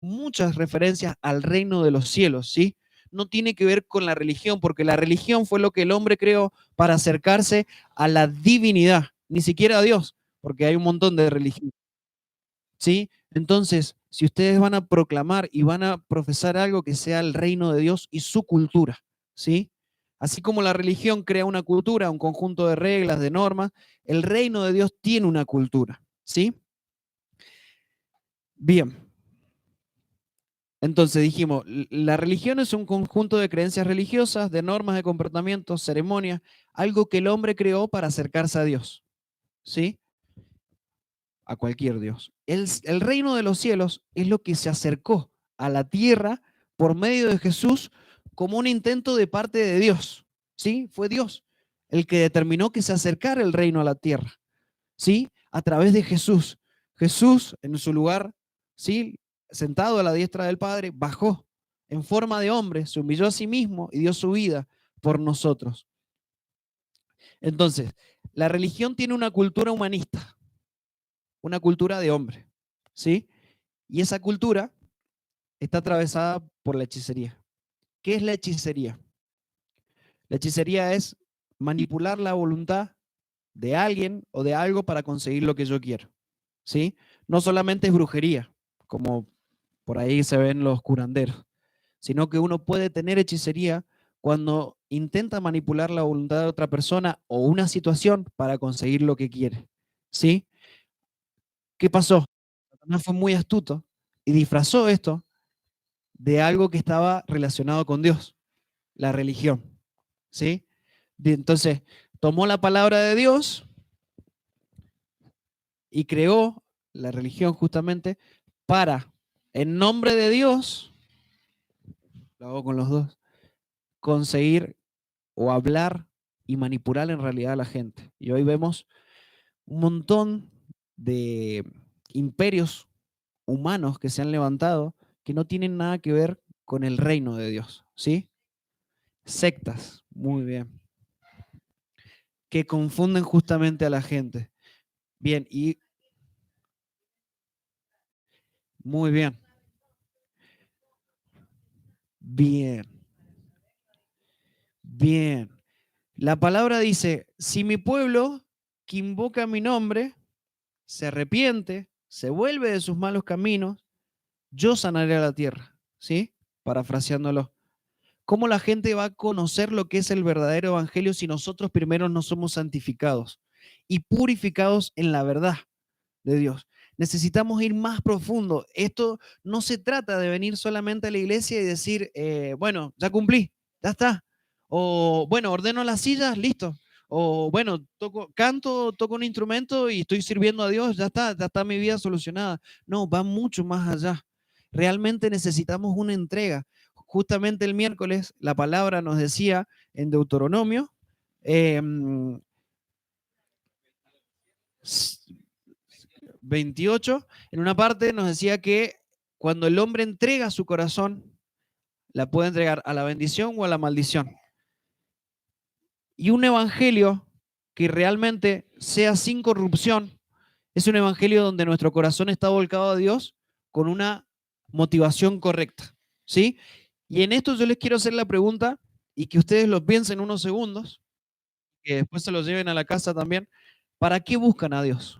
muchas referencias al reino de los cielos, ¿sí? No tiene que ver con la religión, porque la religión fue lo que el hombre creó para acercarse a la divinidad, ni siquiera a Dios, porque hay un montón de religiones, ¿sí? Entonces, si ustedes van a proclamar y van a profesar algo que sea el reino de Dios y su cultura, ¿sí? Así como la religión crea una cultura, un conjunto de reglas, de normas, el reino de Dios tiene una cultura, ¿sí? Bien. Entonces dijimos, la religión es un conjunto de creencias religiosas, de normas de comportamiento, ceremonias, algo que el hombre creó para acercarse a Dios, ¿sí? A cualquier Dios. El reino de los cielos es lo que se acercó a la tierra por medio de Jesús como un intento de parte de Dios, ¿sí? Fue Dios el que determinó que se acercara el reino a la tierra, ¿sí? A través de Jesús. Jesús, en su lugar, ¿sí? Sentado a la diestra del Padre, bajó en forma de hombre, se humilló a sí mismo y dio su vida por nosotros. Entonces, la religión tiene una cultura humanista, una cultura de hombre, ¿sí? Y esa cultura está atravesada por la hechicería. ¿Qué es la hechicería? La hechicería es manipular la voluntad de alguien o de algo para conseguir lo que yo quiero, ¿sí? No solamente es brujería, como por ahí se ven los curanderos, sino que uno puede tener hechicería cuando intenta manipular la voluntad de otra persona o una situación para conseguir lo que quiere, ¿sí? ¿Qué pasó? Satanás fue muy astuto y disfrazó esto de algo que estaba relacionado con Dios, la religión, ¿sí? Entonces, tomó la palabra de Dios y creó la religión justamente para, en nombre de Dios, lo hago con los dos, conseguir o hablar y manipular en realidad a la gente. Y hoy vemos un montón de imperios humanos que se han levantado que no tienen nada que ver con el reino de Dios, ¿sí? Sectas, muy bien, que confunden justamente a la gente. Bien, y muy bien, bien, bien. La palabra dice, si mi pueblo que invoca mi nombre se arrepiente, se vuelve de sus malos caminos, yo sanaré a la tierra, ¿sí? Parafraseándolo. ¿Cómo la gente va a conocer lo que es el verdadero evangelio si nosotros primero no somos santificados y purificados en la verdad de Dios? Necesitamos ir más profundo. Esto no se trata de venir solamente a la iglesia y decir, bueno, ya cumplí, ya está. O bueno, ordeno las sillas, listo. O bueno, toco un instrumento y estoy sirviendo a Dios, ya está mi vida solucionada. No, va mucho más allá. Realmente necesitamos una entrega. Justamente el miércoles la palabra nos decía en Deuteronomio, eh, 28, en una parte nos decía que cuando el hombre entrega su corazón, la puede entregar a la bendición o a la maldición. Y un evangelio que realmente sea sin corrupción es un evangelio donde nuestro corazón está volcado a Dios con una motivación correcta, ¿sí? Y en esto yo les quiero hacer la pregunta y que ustedes lo piensen unos segundos, que después se lo lleven a la casa también. ¿Para qué buscan a Dios?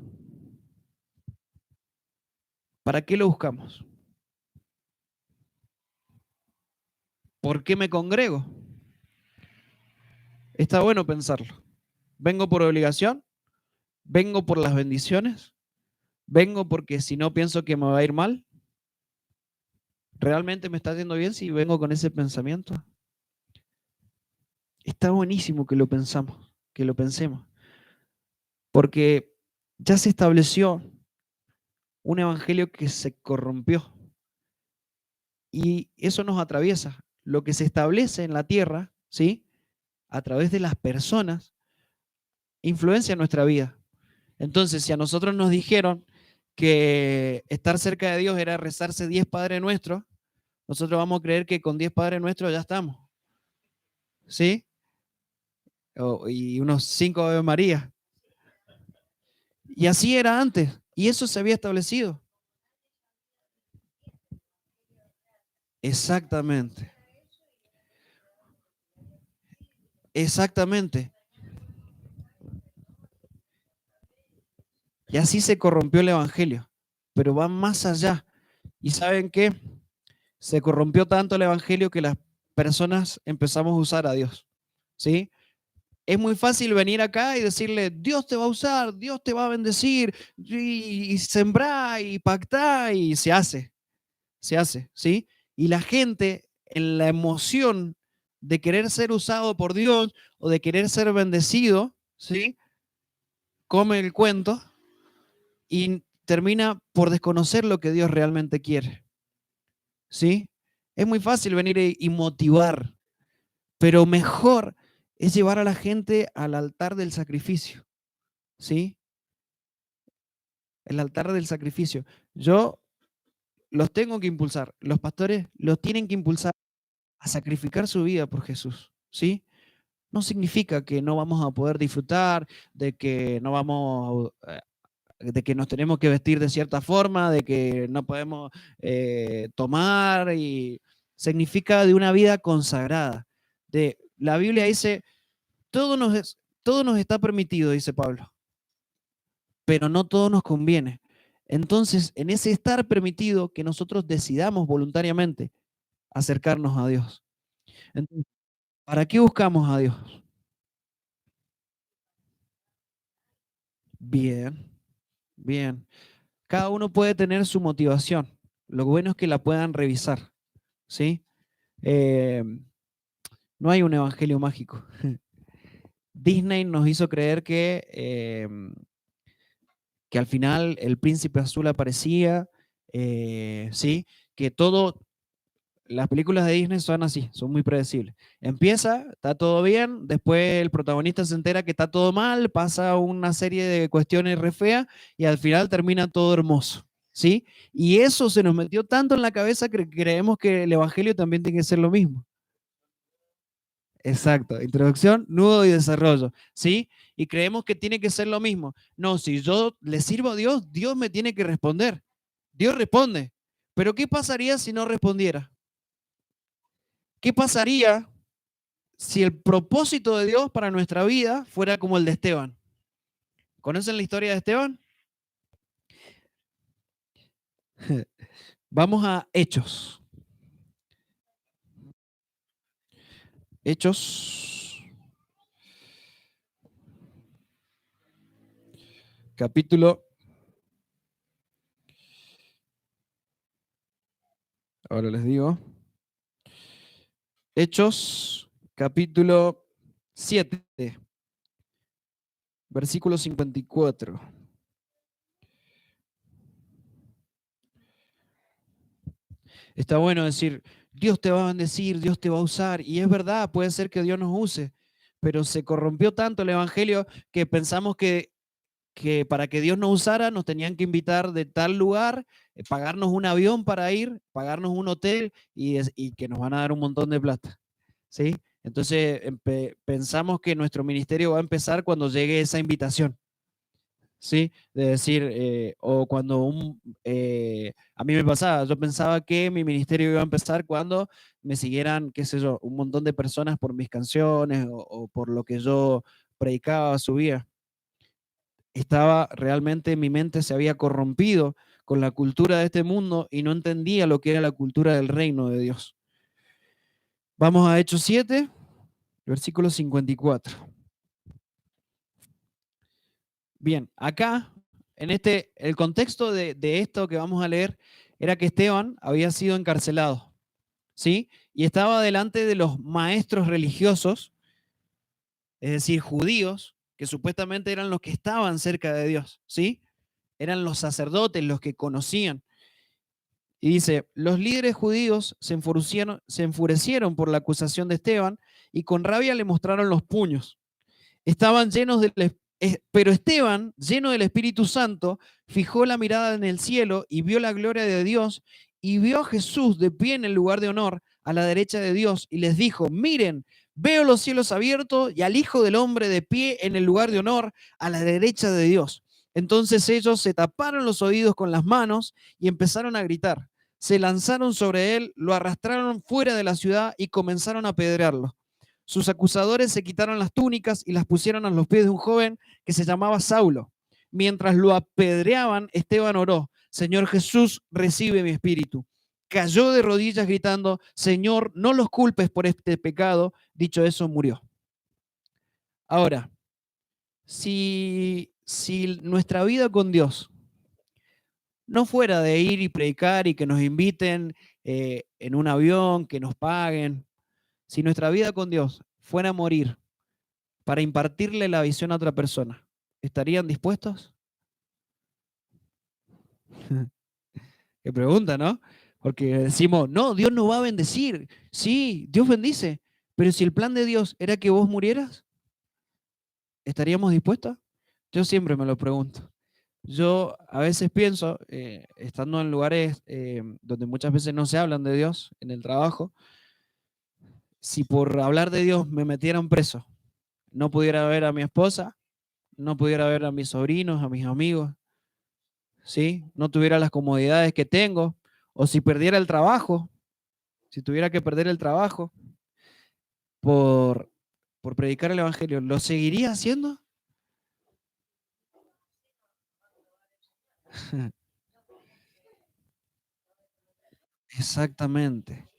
¿Para qué lo buscamos? ¿Por qué me congrego? Está bueno pensarlo. ¿Vengo por obligación? ¿Vengo por las bendiciones? ¿Vengo porque si no pienso que me va a ir mal? ¿Realmente me está yendo bien si vengo con ese pensamiento? Está buenísimo que lo pensamos, que lo pensemos, porque ya se estableció un evangelio que se corrompió y eso nos atraviesa. Lo que se establece en la tierra, ¿sí? A través de las personas, influencia nuestra vida. Entonces, si a nosotros nos dijeron que estar cerca de Dios era rezarse 10 Padres Nuestros, nosotros vamos a creer que con 10 Padres Nuestros ya estamos, ¿sí? Y unos 5 Ave María. Y así era antes, y eso se había establecido. Exactamente, exactamente. Y así se corrompió el evangelio, pero va más allá. ¿Y saben qué? Se corrompió tanto el evangelio que las personas empezamos a usar a Dios, ¿sí? Es muy fácil venir acá y decirle, Dios te va a usar, Dios te va a bendecir, y sembrar y pactar, y se hace, ¿sí? Y la gente, en la emoción de querer ser usado por Dios o de querer ser bendecido, ¿sí? Come el cuento y termina por desconocer lo que Dios realmente quiere, ¿sí? Es muy fácil venir y motivar, pero mejor es llevar a la gente al altar del sacrificio, ¿sí? El altar del sacrificio. Yo los tengo que impulsar, los pastores los tienen que impulsar a sacrificar su vida por Jesús, ¿sí? No significa que no vamos a poder disfrutar, de que no vamos, de que nos tenemos que vestir de cierta forma, de que no podemos tomar, y significa de una vida consagrada. La Biblia dice, todo nos está permitido, dice Pablo, pero no todo nos conviene. Entonces, en ese estar permitido, que nosotros decidamos voluntariamente acercarnos a Dios. Entonces, ¿para qué buscamos a Dios? Bien, bien. Cada uno puede tener su motivación. Lo bueno es que la puedan revisar, ¿sí? Eh, no hay un evangelio mágico. Disney nos hizo creer que al final el príncipe azul aparecía, ¿sí? Que todo, las películas de Disney son así, son muy predecibles. Empieza, está todo bien, después el protagonista se entera que está todo mal, pasa una serie de cuestiones re feas y al final termina todo hermoso, ¿sí? Y eso se nos metió tanto en la cabeza que creemos que el evangelio también tiene que ser lo mismo. Exacto, introducción, nudo y desarrollo, ¿sí? Y creemos que tiene que ser lo mismo. No, si yo le sirvo a Dios, Dios me tiene que responder. Dios responde. Pero ¿qué pasaría si no respondiera? ¿Qué pasaría si el propósito de Dios para nuestra vida fuera como el de Esteban? ¿Conocen la historia de Esteban? Vamos a Hechos. Hechos, capítulo, ahora les digo, Hechos, capítulo 7, versículo 54. Está bueno decir, Dios te va a bendecir, Dios te va a usar, y es verdad, puede ser que Dios nos use, pero se corrompió tanto el evangelio que pensamos que para que Dios nos usara nos tenían que invitar de tal lugar, pagarnos un avión para ir, pagarnos un hotel y que nos van a dar un montón de plata, ¿sí? Entonces pensamos que nuestro ministerio va a empezar cuando llegue esa invitación. ¿Sí? De decir, o cuando a mí me pasaba, yo pensaba que mi ministerio iba a empezar cuando me siguieran, qué sé yo, un montón de personas por mis canciones o por lo que yo predicaba, subía. Estaba realmente, mi mente se había corrompido con la cultura de este mundo y no entendía lo que era la cultura del reino de Dios. Vamos a Hechos 7, versículo 54. Bien, acá, el contexto de esto que vamos a leer era que Esteban había sido encarcelado, ¿sí? Y estaba delante de los maestros religiosos, es decir, judíos, que supuestamente eran los que estaban cerca de Dios, ¿sí? Eran los sacerdotes, los que conocían. Y dice, los líderes judíos se enfurecieron por la acusación de Esteban y con rabia le mostraron los puños. Estaban llenos pero Esteban, lleno del Espíritu Santo, fijó la mirada en el cielo y vio la gloria de Dios y vio a Jesús de pie en el lugar de honor a la derecha de Dios y les dijo, miren, veo los cielos abiertos y al Hijo del Hombre de pie en el lugar de honor a la derecha de Dios. Entonces ellos se taparon los oídos con las manos y empezaron a gritar. Se lanzaron sobre él, lo arrastraron fuera de la ciudad y comenzaron a apedrearlo. Sus acusadores se quitaron las túnicas y las pusieron a los pies de un joven que se llamaba Saulo. Mientras lo apedreaban, Esteban oró: Señor Jesús, recibe mi espíritu. Cayó de rodillas gritando: Señor, no los culpes por este pecado. Dicho eso, murió. Ahora, si nuestra vida con Dios no fuera de ir y predicar y que nos inviten en un avión, que nos paguen, si nuestra vida con Dios fuera a morir para impartirle la visión a otra persona, ¿estarían dispuestos? Qué pregunta, ¿no? Porque decimos, no, Dios nos va a bendecir. Sí, Dios bendice. Pero si el plan de Dios era que vos murieras, ¿estaríamos dispuestos? Yo siempre me lo pregunto. Yo a veces pienso, estando en lugares donde muchas veces no se hablan de Dios, en el trabajo, si por hablar de Dios me metieran preso, no pudiera ver a mi esposa, no pudiera ver a mis sobrinos, a mis amigos, ¿sí? No tuviera las comodidades que tengo, o si perdiera el trabajo, si tuviera que perder el trabajo por, por predicar el Evangelio, ¿lo seguiría haciendo? Exactamente,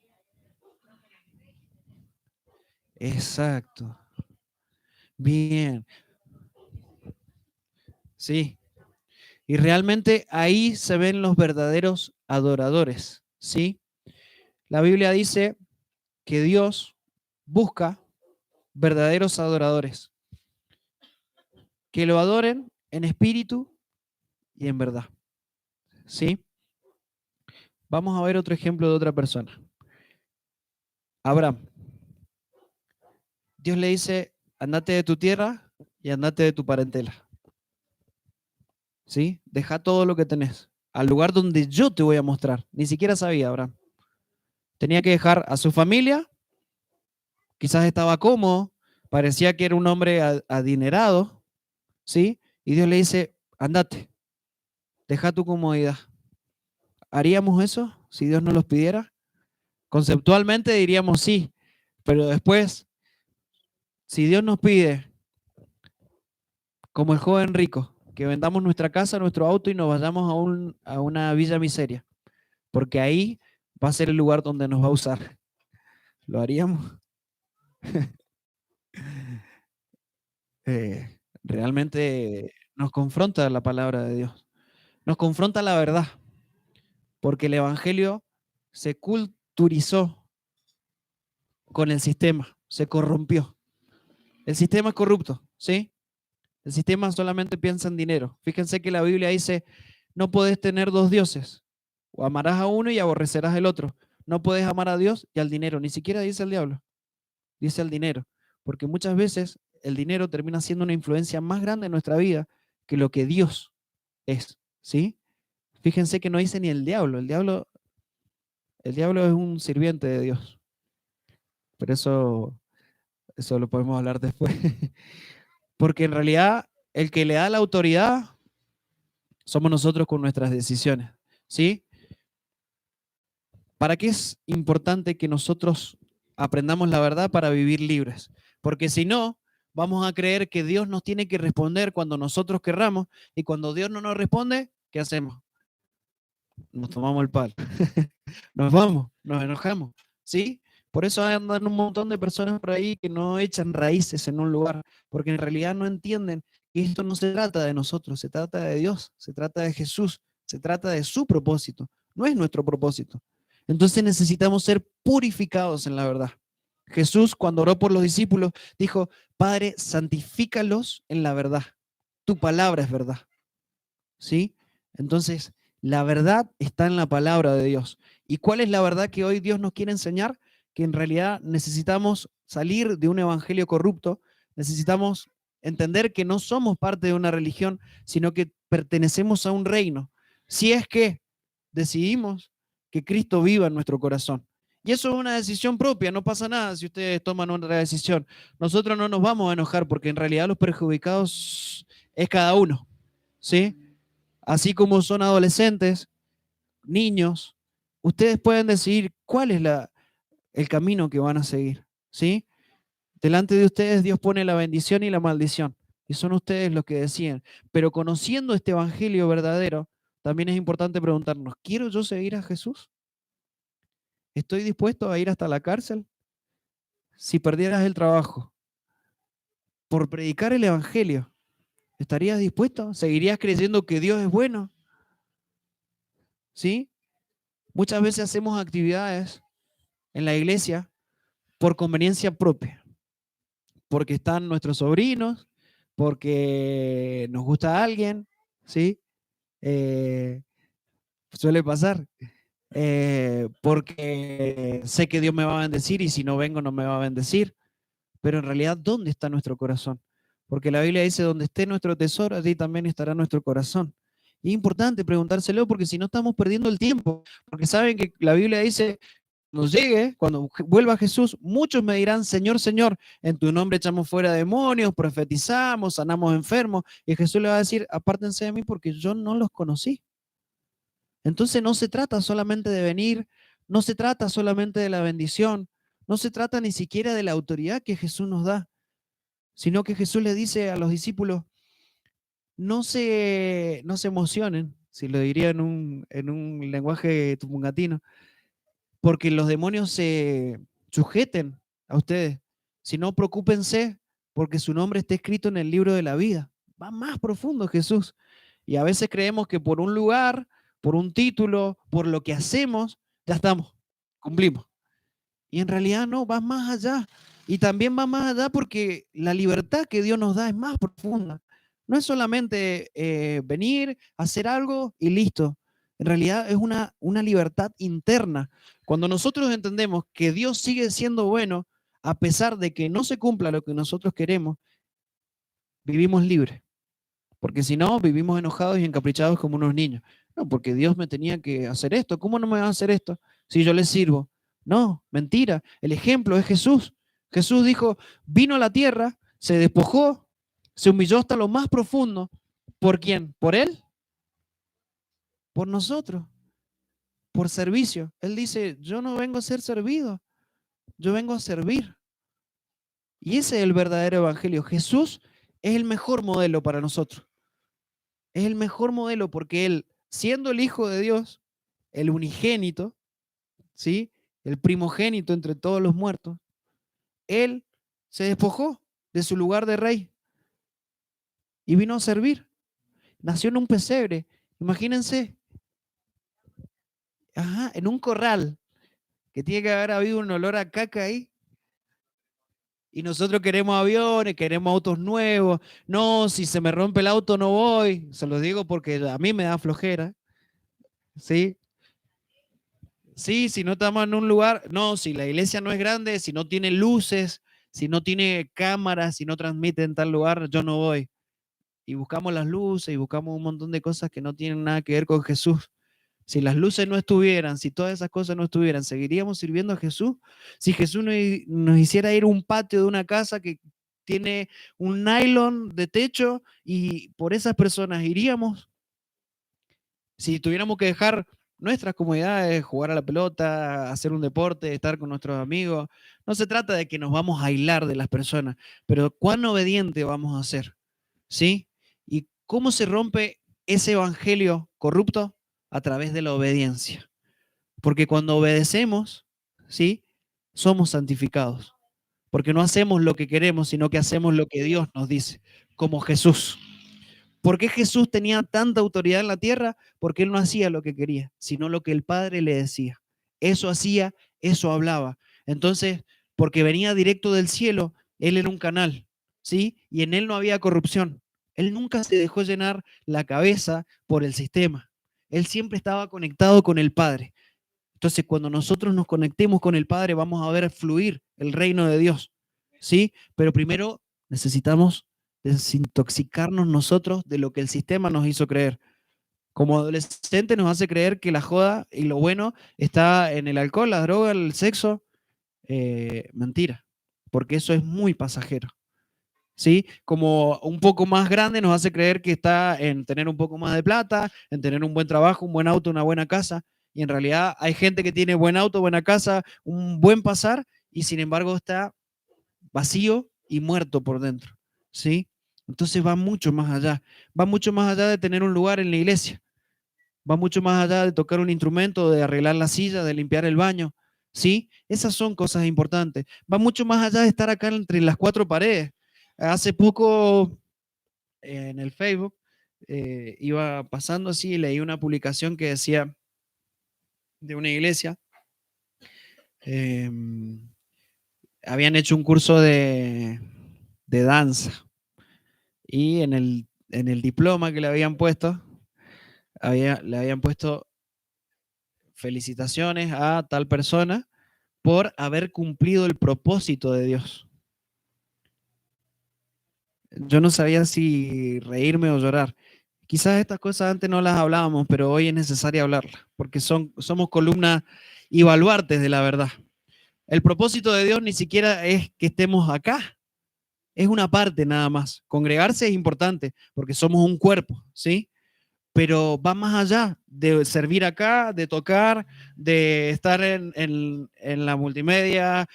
exacto. Bien, sí. Y realmente ahí se ven los verdaderos adoradores, ¿sí? La Biblia dice que Dios busca verdaderos adoradores, que lo adoren en espíritu y en verdad, ¿sí? Vamos a ver otro ejemplo de otra persona. Abraham. Dios le dice, andate de tu tierra y andate de tu parentela, ¿sí? Deja todo lo que tenés al lugar donde yo te voy a mostrar. Ni siquiera sabía Abraham. Tenía que dejar a su familia, quizás estaba cómodo, parecía que era un hombre adinerado, ¿sí? Y Dios le dice, andate, deja tu comodidad. ¿Haríamos eso si Dios nos los pidiera? Conceptualmente diríamos sí, pero después, si Dios nos pide, como el joven rico, que vendamos nuestra casa, nuestro auto y nos vayamos a una villa miseria, porque ahí va a ser el lugar donde nos va a usar. ¿Lo haríamos? Realmente nos confronta la palabra de Dios, nos confronta la verdad, porque el Evangelio se culturizó con el sistema, se corrompió. El sistema es corrupto, ¿sí? El sistema solamente piensa en dinero. Fíjense que la Biblia dice, no puedes tener dos dioses, o amarás a uno y aborrecerás al otro. No puedes amar a Dios y al dinero, ni siquiera dice el diablo, dice el dinero, porque muchas veces el dinero termina siendo una influencia más grande en nuestra vida que lo que Dios es, ¿sí? Fíjense que no dice ni el diablo es un sirviente de Dios, pero eso lo podemos hablar después, porque en realidad el que le da la autoridad somos nosotros con nuestras decisiones, ¿sí? ¿Para qué es importante que nosotros aprendamos la verdad para vivir libres? Porque si no, vamos a creer que Dios nos tiene que responder cuando nosotros querramos y cuando Dios no nos responde, ¿qué hacemos? Nos tomamos el palo. Nos vamos, nos enojamos, ¿sí? Por eso andan un montón de personas por ahí que no echan raíces en un lugar, porque en realidad no entienden que esto no se trata de nosotros, se trata de Dios, se trata de Jesús, se trata de su propósito, no es nuestro propósito. Entonces necesitamos ser purificados en la verdad. Jesús, cuando oró por los discípulos, dijo, Padre, santifícalos en la verdad. Tu palabra es verdad. ¿Sí? Entonces, la verdad está en la palabra de Dios. ¿Y cuál es la verdad que hoy Dios nos quiere enseñar? Que en realidad necesitamos salir de un evangelio corrupto, necesitamos entender que no somos parte de una religión, sino que pertenecemos a un reino. Si es que decidimos que Cristo viva en nuestro corazón. Y eso es una decisión propia, no pasa nada si ustedes toman otra decisión. Nosotros no nos vamos a enojar porque en realidad los perjudicados es cada uno, ¿sí? Así como son adolescentes, niños, Ustedes pueden decidir cuál es el camino que van a seguir, ¿sí? Delante de ustedes Dios pone la bendición y la maldición, y son ustedes los que deciden. Pero conociendo este evangelio verdadero, también es importante preguntarnos, ¿quiero yo seguir a Jesús? ¿Estoy dispuesto a ir hasta la cárcel? Si perdieras el trabajo por predicar el evangelio, ¿estarías dispuesto? ¿Seguirías creyendo que Dios es bueno? ¿Sí? Muchas veces hacemos actividades en la iglesia por conveniencia propia, porque están nuestros sobrinos, porque nos gusta alguien, ¿sí? Eh, Suele pasar. Porque sé que Dios me va a bendecir y si no vengo no me va a bendecir. Pero en realidad, ¿dónde está nuestro corazón? Porque la Biblia dice, donde esté nuestro tesoro, allí también estará nuestro corazón. Y es importante preguntárselo porque si no estamos perdiendo el tiempo. Porque saben que la Biblia dice, nos llegue, cuando vuelva Jesús, muchos me dirán, Señor, Señor, en tu nombre echamos fuera demonios, profetizamos, sanamos enfermos. Y Jesús le va a decir, apártense de mí porque yo no los conocí. Entonces no se trata solamente de venir, no se trata solamente de la bendición, no se trata ni siquiera de la autoridad que Jesús nos da, sino que Jesús le dice a los discípulos, no se emocionen, si lo diría en un lenguaje tupungatino, porque los demonios se sujeten a ustedes, sino preocúpense porque su nombre está escrito en el libro de la vida. Va más profundo Jesús. Y a veces creemos que por un lugar, por un título, por lo que hacemos, ya estamos, cumplimos. Y en realidad no, va más allá. Y también va más allá porque la libertad que Dios nos da es más profunda. No es solamente venir, hacer algo y listo. En realidad es una libertad interna. Cuando nosotros entendemos que Dios sigue siendo bueno, a pesar de que no se cumpla lo que nosotros queremos, vivimos libres. Porque si no, vivimos enojados y encaprichados como unos niños. No, porque Dios me tenía que hacer esto. ¿Cómo no me va a hacer esto si yo le sirvo? No, mentira. El ejemplo es Jesús. Jesús dijo, vino a la tierra, se despojó, se humilló hasta lo más profundo. ¿Por quién? ¿Por Él? Por nosotros, por servicio. Él dice, yo no vengo a ser servido, yo vengo a servir. Y ese es el verdadero evangelio. Jesús es el mejor modelo para nosotros. Es el mejor modelo porque Él, siendo el Hijo de Dios, el unigénito, ¿sí? El primogénito entre todos los muertos, Él se despojó de su lugar de rey y vino a servir. Nació en un pesebre. Imagínense, ajá, en un corral, que tiene que haber habido un olor a caca ahí. Y nosotros queremos aviones, queremos autos nuevos. No, si se me rompe el auto no voy. Se lo digo porque a mí me da flojera. ¿Sí? Sí, si no estamos en un lugar, no, si la iglesia no es grande, si no tiene luces, si no tiene cámaras, si no transmite en tal lugar, yo no voy. Y buscamos las luces y buscamos un montón de cosas que no tienen nada que ver con Jesús. Si las luces no estuvieran, si todas esas cosas no estuvieran, ¿seguiríamos sirviendo a Jesús? Si Jesús nos hiciera ir a un patio de una casa que tiene un nylon de techo y por esas personas iríamos. Si tuviéramos que dejar nuestras comodidades, jugar a la pelota, hacer un deporte, estar con nuestros amigos, no se trata de que nos vamos a aislar de las personas, pero cuán obediente vamos a ser, ¿sí? ¿Y cómo se rompe ese evangelio corrupto? A través de la obediencia. Porque cuando obedecemos, ¿sí? Somos santificados. Porque no hacemos lo que queremos, sino que hacemos lo que Dios nos dice, como Jesús. ¿Por qué Jesús tenía tanta autoridad en la tierra? Porque él no hacía lo que quería, sino lo que el Padre le decía. Eso hacía, eso hablaba. Entonces, porque venía directo del cielo, él era un canal, ¿sí? Y en él no había corrupción. Él nunca se dejó llenar la cabeza por el sistema. Él siempre estaba conectado con el Padre. Entonces, cuando nosotros nos conectemos con el Padre, vamos a ver fluir el reino de Dios, ¿sí? Pero primero necesitamos desintoxicarnos nosotros de lo que el sistema nos hizo creer. Como adolescente nos hace creer que la joda y lo bueno está en el alcohol, la droga, el sexo. Mentira, porque eso es muy pasajero. ¿Sí? Como un poco más grande nos hace creer que está en tener un poco más de plata, en tener un buen trabajo, un buen auto, una buena casa. Y en realidad hay gente que tiene buen auto, buena casa, un buen pasar, y sin embargo está vacío y muerto por dentro, ¿sí? Entonces va mucho más allá. Va mucho más allá de tener un lugar en la iglesia. Va mucho más allá de tocar un instrumento, de arreglar la silla, de limpiar el baño, ¿sí? Esas son cosas importantes. Va mucho más allá de estar acá entre las cuatro paredes. Hace poco en el Facebook iba pasando así y leí una publicación que decía de una iglesia. Habían hecho un curso de danza y en el diploma que le habían puesto, le habían puesto felicitaciones a tal persona por haber cumplido el propósito de Dios. Yo no sabía si reírme o llorar. Quizás estas cosas antes no las hablábamos, pero hoy es necesario hablarlas, porque somos columnas y baluartes de la verdad. El propósito de Dios ni siquiera es que estemos acá, es una parte nada más. Congregarse es importante, porque somos un cuerpo, ¿sí? Pero va más allá de servir acá, de tocar, de estar en la multimedia,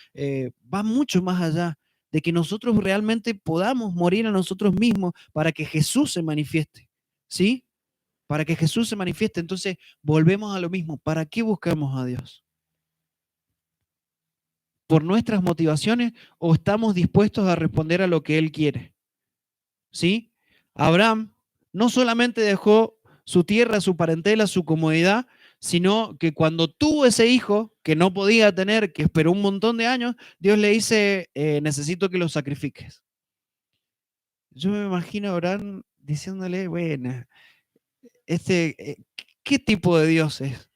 va mucho más allá de que nosotros realmente podamos morir a nosotros mismos para que Jesús se manifieste, ¿sí? Para que Jesús se manifieste. Entonces, volvemos a lo mismo. ¿Para qué buscamos a Dios? ¿Por nuestras motivaciones o estamos dispuestos a responder a lo que Él quiere? ¿Sí? Abraham no solamente dejó su tierra, su parentela, su comodidad, sino que cuando tuvo ese hijo que no podía tener, que esperó un montón de años, Dios le dice, necesito que lo sacrifiques. Yo me imagino a Abraham diciéndole, bueno, ¿qué tipo de Dios es?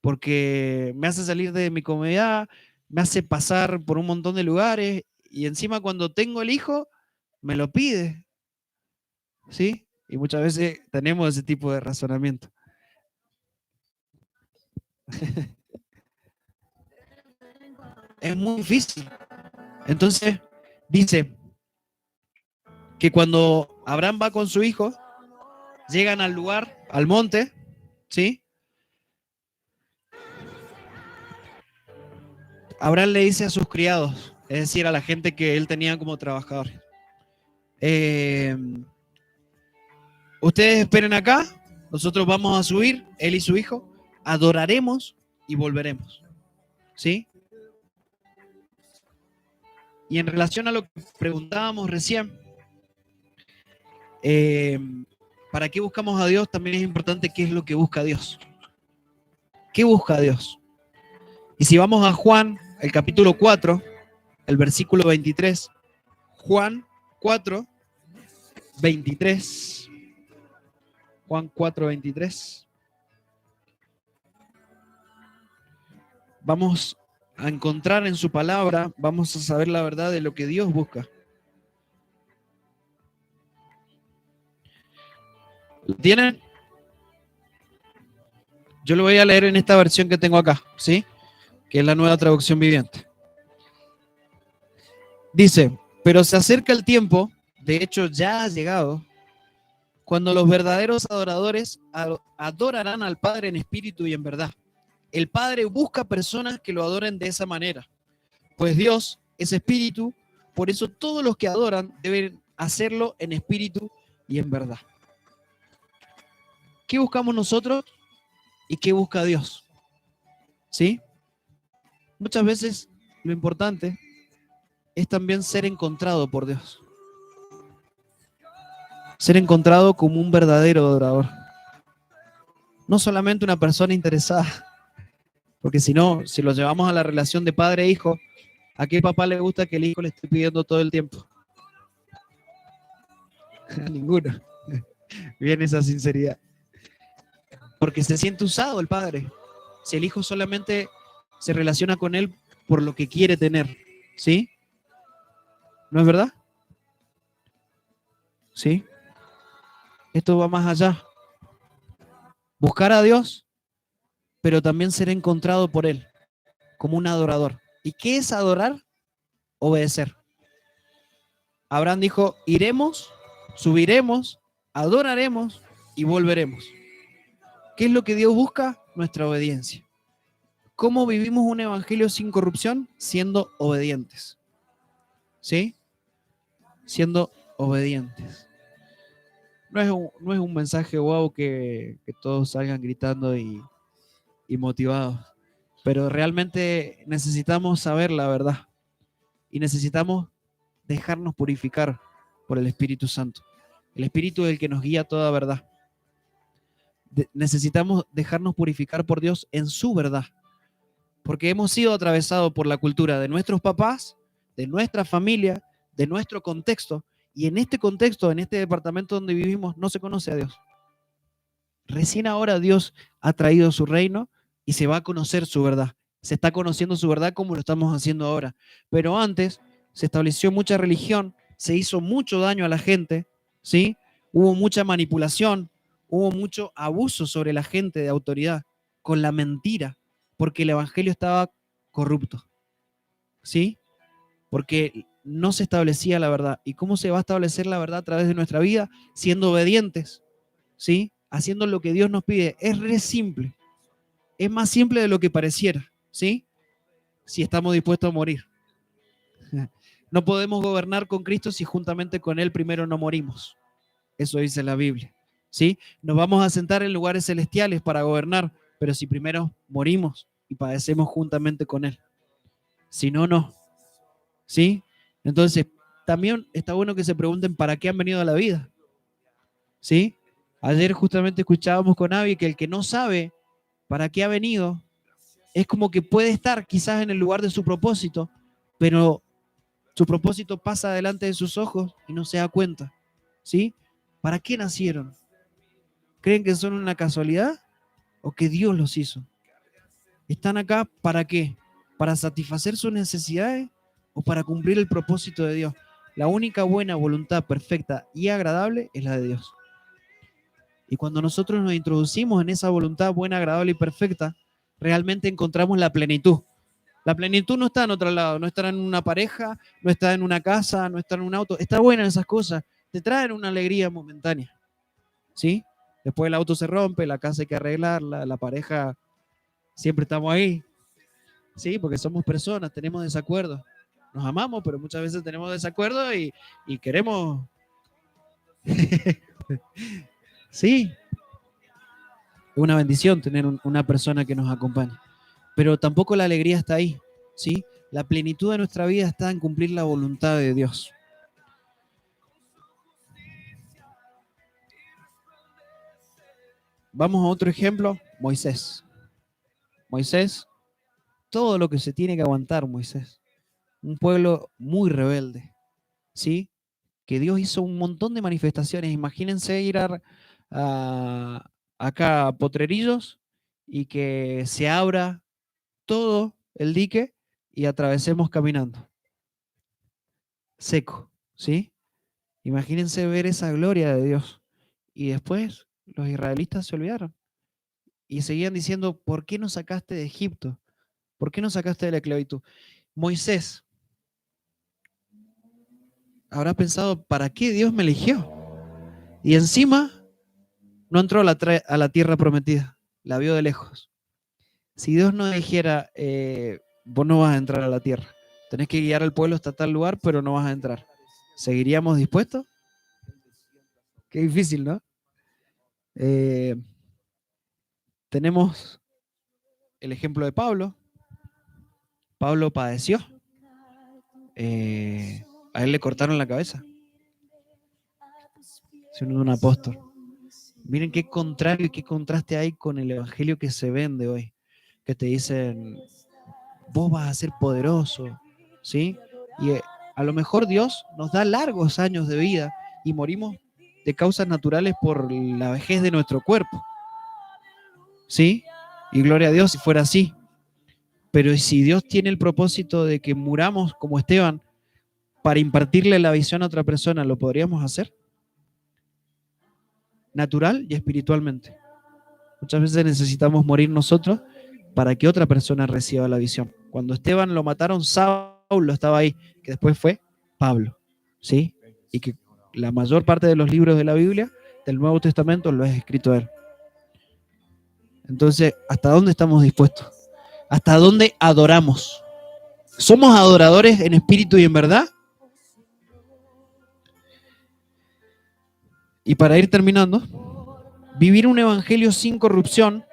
Porque me hace salir de mi comodidad, me hace pasar por un montón de lugares y encima cuando tengo el hijo, me lo pide, ¿sí? Y muchas veces tenemos ese tipo de razonamiento. Es muy difícil. Entonces, dice que cuando Abraham va con su hijo, llegan al lugar, al monte, ¿sí? Abraham le dice a sus criados, es decir, a la gente que él tenía como trabajador, ustedes esperen acá, nosotros vamos a subir, él y su hijo, adoraremos y volveremos, ¿sí? Y en relación a lo que preguntábamos recién, ¿para qué buscamos a Dios? También es importante qué es lo que busca Dios. ¿Qué busca Dios? Y si vamos a Juan, el capítulo 4, el versículo 23, Juan 4, 23, Juan 4, 23. Vamos a encontrar en su palabra, vamos a saber la verdad de lo que Dios busca. ¿Lo tienen? Yo lo voy a leer en esta versión que tengo acá, ¿sí? Que es la Nueva Traducción Viviente. Dice, pero se acerca el tiempo, de hecho ya ha llegado, cuando los verdaderos adoradores adorarán al Padre en espíritu y en verdad. El Padre busca personas que lo adoren de esa manera, pues Dios es espíritu, por eso todos los que adoran deben hacerlo en espíritu y en verdad. ¿Qué buscamos nosotros y qué busca Dios? ¿Sí? Muchas veces lo importante es también ser encontrado por Dios. Ser encontrado como un verdadero adorador. No solamente una persona interesada, porque si no, si lo llevamos a la relación de padre e hijo, ¿a qué papá le gusta que el hijo le esté pidiendo todo el tiempo? A ninguno. Viene esa sinceridad. Porque se siente usado el padre. Si el hijo solamente se relaciona con él por lo que quiere tener, ¿sí? ¿No es verdad? ¿Sí? Esto va más allá. Buscar a Dios, pero también ser encontrado por Él, como un adorador. ¿Y qué es adorar? Obedecer. Abraham dijo, iremos, subiremos, adoraremos y volveremos. ¿Qué es lo que Dios busca? nuestra obediencia. ¿Cómo vivimos un evangelio sin corrupción? Siendo obedientes. ¿Sí? Siendo obedientes. No es un mensaje wow que todos salgan gritando y motivados, pero realmente necesitamos saber la verdad y necesitamos dejarnos purificar por el Espíritu Santo. El Espíritu es el que nos guía a toda verdad. Necesitamos dejarnos purificar por Dios en su verdad, porque hemos sido atravesados por la cultura de nuestros papás, de nuestra familia, de nuestro contexto, y en este contexto, en este departamento donde vivimos, no se conoce a Dios. Recién ahora Dios ha traído su reino y se va a conocer su verdad. Se está conociendo su verdad como lo estamos haciendo ahora. Pero antes se estableció mucha religión, se hizo mucho daño a la gente, ¿sí? Hubo mucha manipulación, hubo mucho abuso sobre la gente de autoridad con la mentira, porque el evangelio estaba corrupto, ¿sí? Porque no se establecía la verdad. ¿Y cómo se va a establecer la verdad a través de nuestra vida? Siendo obedientes, ¿sí? Haciendo lo que Dios nos pide. Es re simple. Es más simple de lo que pareciera, ¿sí? Si estamos dispuestos a morir. No podemos gobernar con Cristo si juntamente con Él primero no morimos. Eso dice la Biblia, ¿sí? Nos vamos a sentar en lugares celestiales para gobernar, pero si primero morimos y padecemos juntamente con Él. Si no, no. ¿Sí? Entonces, también está bueno que se pregunten para qué han venido a la vida. ¿Sí? Ayer justamente escuchábamos con Avi que el que no sabe para qué ha venido es como que puede estar quizás en el lugar de su propósito, pero su propósito pasa delante de sus ojos y no se da cuenta. ¿Sí? ¿Para qué nacieron? ¿Creen que son una casualidad o que Dios los hizo? ¿Están acá para qué? ¿Para satisfacer sus necesidades o para cumplir el propósito de Dios? La única buena voluntad perfecta y agradable es la de Dios. Y cuando nosotros nos introducimos en esa voluntad buena, agradable y perfecta, realmente encontramos la plenitud. La plenitud no está en otro lado, no está en una pareja, no está en una casa, no está en un auto. Está buena esas cosas, te traen una alegría momentánea. ¿Sí? Después el auto se rompe, la casa hay que arreglarla, la pareja siempre estamos ahí. Sí, porque somos personas, tenemos desacuerdos. Nos amamos, pero muchas veces tenemos desacuerdos y queremos. Sí, es una bendición tener una persona que nos acompañe. Pero tampoco la alegría está ahí, ¿sí? La plenitud de nuestra vida está en cumplir la voluntad de Dios. Vamos a otro ejemplo, Moisés. Moisés, todo lo que se tiene que aguantar, Moisés. Un pueblo muy rebelde, ¿sí? Que Dios hizo un montón de manifestaciones. Imagínense ir acá a Potrerillos y que se abra todo el dique y atravesemos caminando. Seco, ¿sí? Imagínense ver esa gloria de Dios. Y después los israelitas se olvidaron y seguían diciendo, ¿por qué nos sacaste de Egipto? ¿Por qué nos sacaste de la esclavitud? Moisés habrá pensado, ¿para qué Dios me eligió? Y encima no entró a la tierra prometida, la vio de lejos. Si Dios no dijera, vos no vas a entrar a la tierra, tenés que guiar al pueblo hasta tal lugar, pero no vas a entrar, ¿seguiríamos dispuestos? Qué difícil, ¿no? Tenemos el ejemplo de Pablo. Pablo padeció. A él le cortaron la cabeza. Siendo un apóstol. Miren qué contrario y qué contraste hay con el evangelio que se vende hoy. Que te dicen, vos vas a ser poderoso, ¿sí? Y a lo mejor Dios nos da largos años de vida y morimos de causas naturales por la vejez de nuestro cuerpo, ¿sí? Y gloria a Dios si fuera así. Pero si Dios tiene el propósito de que muramos como Esteban para impartirle la visión a otra persona, ¿lo podríamos hacer? Natural y espiritualmente. Muchas veces necesitamos morir nosotros para que otra persona reciba la visión. Cuando Esteban lo mataron, Saulo estaba ahí, que después fue Pablo, ¿sí? Y que la mayor parte de los libros de la Biblia, del Nuevo Testamento, lo es escrito él. Entonces, ¿hasta dónde estamos dispuestos? ¿Hasta dónde adoramos? ¿Somos adoradores en espíritu y en verdad? Y para ir terminando, vivir un evangelio sin corrupción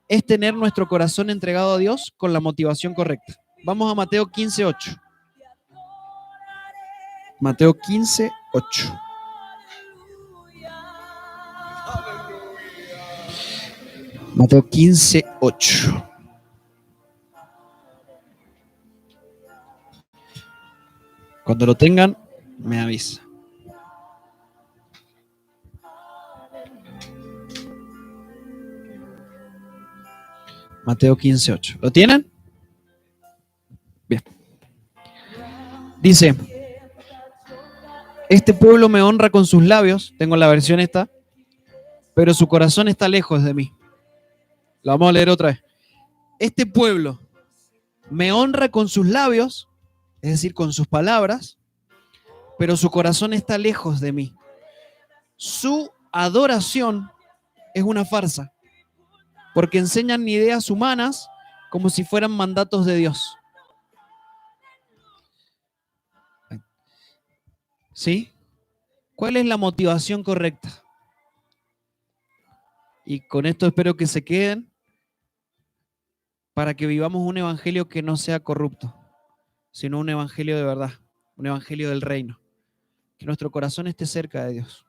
es tener nuestro corazón entregado a Dios con la motivación correcta. Vamos a Mateo 15:8. Mateo 15:8. Mateo 15:8. Cuando lo tengan, me avisa. Mateo 15:8. ¿Lo tienen? Bien. Dice, este pueblo me honra con sus labios, tengo la versión esta, pero su corazón está lejos de mí. La vamos a leer otra vez. Este pueblo me honra con sus labios, es decir, con sus palabras, pero su corazón está lejos de mí. Su adoración es una farsa, porque enseñan ideas humanas como si fueran mandatos de Dios. ¿Sí? ¿Cuál es la motivación correcta? Y con esto espero que se queden para que vivamos un evangelio que no sea corrupto, sino un evangelio de verdad, un evangelio del reino. Que nuestro corazón esté cerca de Dios,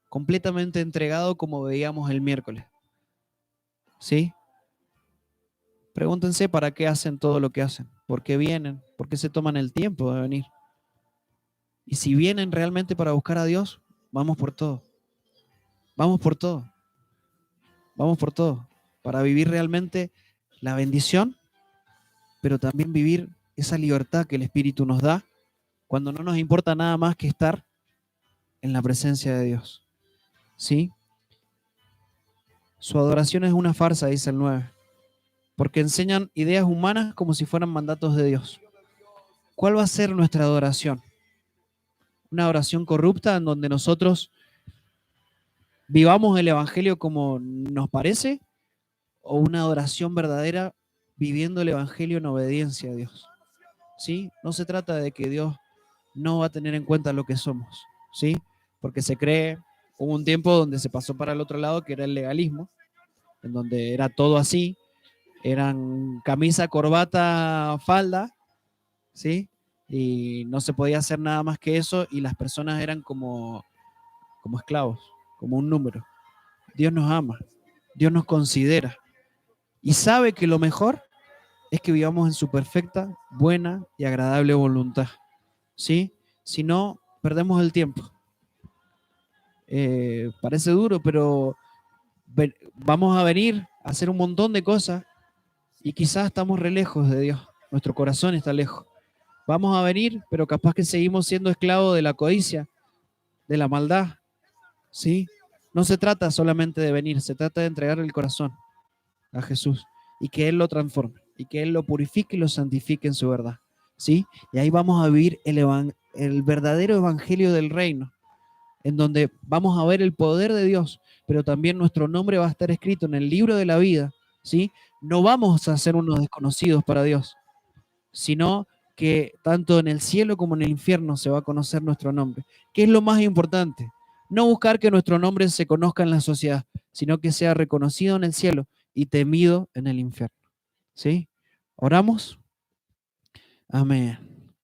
completamente entregado como veíamos el miércoles. ¿Sí? Pregúntense para qué hacen todo lo que hacen, por qué vienen, por qué se toman el tiempo de venir. Y si vienen realmente para buscar a Dios, vamos por todo. Vamos por todo. Vamos por todo. Para vivir realmente la bendición, pero también vivir esa libertad que el Espíritu nos da cuando no nos importa nada más que estar en la presencia de Dios. ¿Sí? Su adoración es una farsa, dice el 9, porque enseñan ideas humanas como si fueran mandatos de Dios. ¿Cuál va a ser nuestra adoración? ¿Una adoración corrupta en donde nosotros vivamos el Evangelio como nos parece? ¿O una adoración verdadera viviendo el Evangelio en obediencia a Dios? ¿Sí? No se trata de que Dios no va a tener en cuenta lo que somos, ¿sí? Porque se cree, hubo un tiempo donde se pasó para el otro lado, que era el legalismo, en donde era todo así, eran camisa, corbata, falda, ¿sí? Y no se podía hacer nada más que eso y las personas eran como esclavos, como un número. Dios nos ama, Dios nos considera y sabe que lo mejor es que vivamos en su perfecta, buena y agradable voluntad, ¿sí? Si no, perdemos el tiempo. Parece duro, pero vamos a venir a hacer un montón de cosas y quizás estamos re lejos de Dios. Nuestro corazón está lejos. Vamos a venir, pero capaz que seguimos siendo esclavos de la codicia, de la maldad, ¿sí? No se trata solamente de venir, se trata de entregar el corazón a Jesús y que Él lo transforme y que Él lo purifique y lo santifique en su verdad, ¿sí? Y ahí vamos a vivir el verdadero evangelio del reino, en donde vamos a ver el poder de Dios, pero también nuestro nombre va a estar escrito en el libro de la vida, ¿sí? No vamos a ser unos desconocidos para Dios, sino que tanto en el cielo como en el infierno se va a conocer nuestro nombre. ¿Qué es lo más importante? No buscar que nuestro nombre se conozca en la sociedad, sino que sea reconocido en el cielo y temido en el infierno. ¿Sí? ¿Oramos? Amén.